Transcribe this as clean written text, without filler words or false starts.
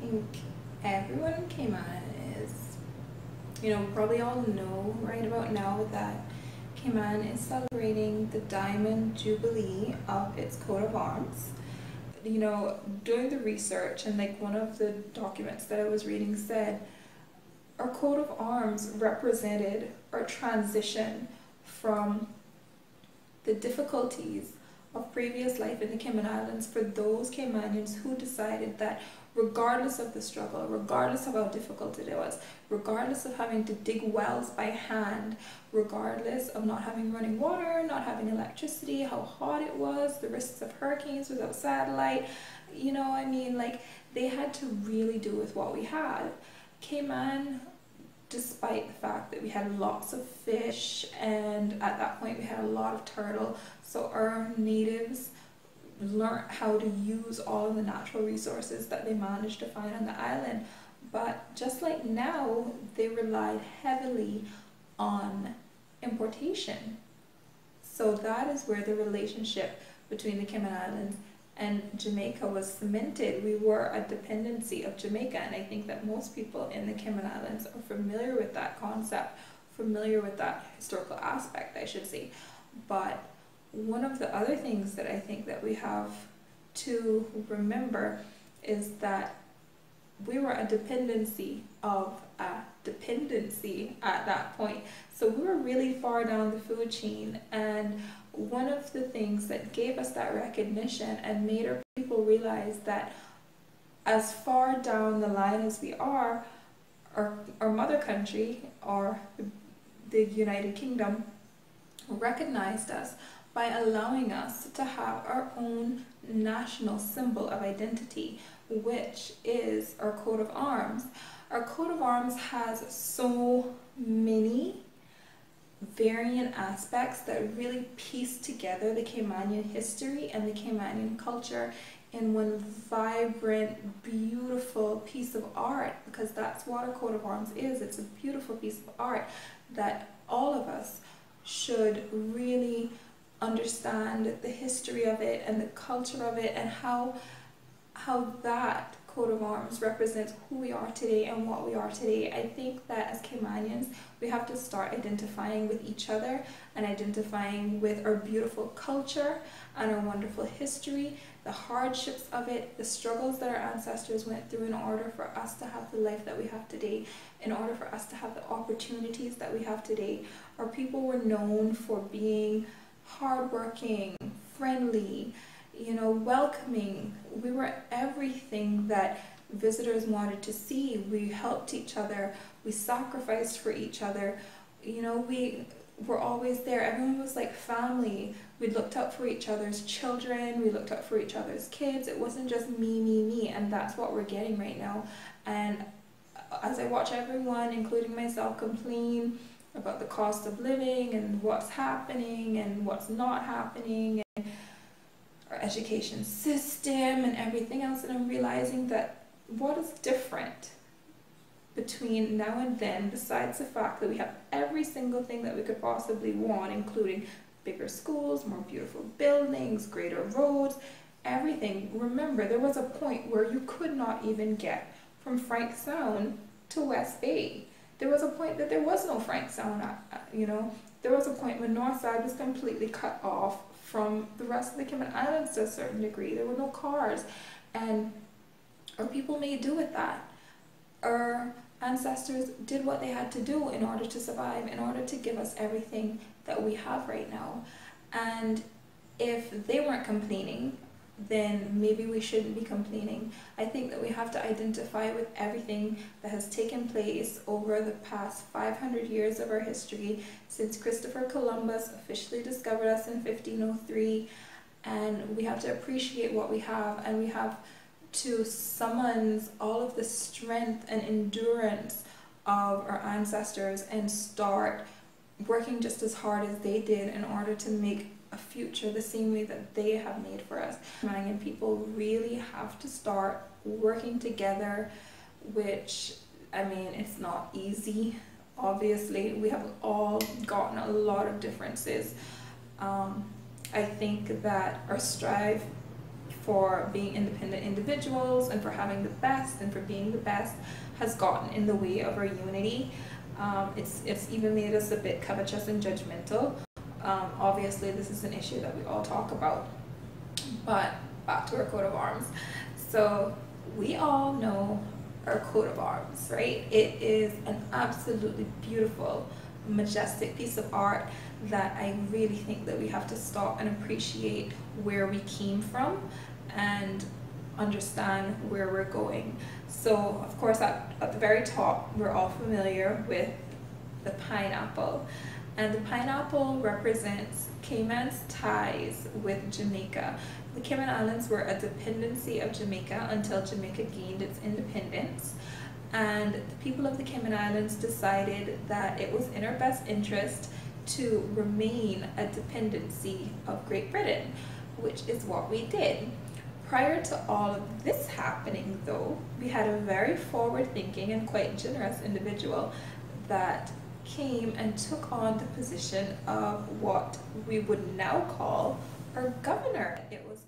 think everyone in Cayman is, probably all know right about now that Cayman is celebrating the Diamond Jubilee of its coat of arms. Doing the research, and like one of the documents that I was reading said, our coat of arms represented our transition from the difficulties of previous life in the Cayman Islands for those Caymanians who decided that regardless of the struggle, regardless of how difficult it was, regardless of having to dig wells by hand, regardless of not having running water, not having electricity, how hot it was, the risks of hurricanes without satellite, they had to really do with what we had. Cayman, despite the fact that we had lots of fish and at that point we had a lot of turtle, so our natives learned how to use all of the natural resources that they managed to find on the island. But just like now, they relied heavily on importation. So that is where the relationship between the Cayman Islands and Jamaica was cemented. We were a dependency of Jamaica, and I think that most people in the Cayman Islands are familiar with that concept, familiar with that historical aspect, I should say. But one of the other things that I think that we have to remember is that we were a dependency of a dependency at that point. So we were really far down the food chain, and one of the things that gave us that recognition and made our people realize that as far down the line as we are, our mother country, or the United Kingdom, recognized us by allowing us to have our own national symbol of identity, which is our coat of arms. Our coat of arms has so many variant aspects that really piece together the Caymanian history and the Caymanian culture in one vibrant, beautiful piece of art, because that's what a coat of arms is. It's a beautiful piece of art that all of us should really understand the history of it and the culture of it, and how that coat of arms represents who we are today and what we are today. I think that as Caymanians, we have to start identifying with each other and identifying with our beautiful culture and our wonderful history, the hardships of it, the struggles that our ancestors went through in order for us to have the life that we have today, in order for us to have the opportunities that we have today. Our people were known for being hardworking, friendly, welcoming. We were everything that visitors wanted to see. We helped each other. We sacrificed for each other. We were always there. Everyone was like family. We looked out for each other's children. We looked out for each other's kids. It wasn't just me, me, me. And that's what we're getting right now. And as I watch everyone, including myself, complain about the cost of living and what's happening and what's not happening, and our education system and everything else, and I'm realizing that what is different between now and then, besides the fact that we have every single thing that we could possibly want, including bigger schools, more beautiful buildings, greater roads, everything. Remember, there was a point where you could not even get from Frank Sound to West Bay. There was a point that there was no Frank Sound, There was a point when Northside was completely cut off from the rest of the Cayman Islands to a certain degree. There were no cars, and our people made do with that. Our ancestors did what they had to do in order to survive, in order to give us everything that we have right now. And if they weren't complaining, then maybe we shouldn't be complaining. I think that we have to identify with everything that has taken place over the past 500 years of our history, since Christopher Columbus officially discovered us in 1503, and we have to appreciate what we have, and we have to summon all of the strength and endurance of our ancestors and start working just as hard as they did in order to make a future the same way that they have made for us. Malian people really have to start working together, which, it's not easy. Obviously, we have all gotten a lot of differences. I think that our strive for being independent individuals and for having the best and for being the best has gotten in the way of our unity. It's even made us a bit covetous and judgmental. Obviously, this is an issue that we all talk about, but back to our coat of arms. So we all know our coat of arms, right? It is an absolutely beautiful, majestic piece of art that I really think that we have to stop and appreciate where we came from and understand where we're going. So of course at the very top, we're all familiar with the pineapple, and the pineapple represents Cayman's ties with Jamaica. The Cayman Islands were a dependency of Jamaica until Jamaica gained its independence, and the people of the Cayman Islands decided that it was in our best interest to remain a dependency of Great Britain, which is what we did. Prior to all of this happening though, we had a very forward-thinking and quite generous individual that came and took on the position of what we would now call our governor. It was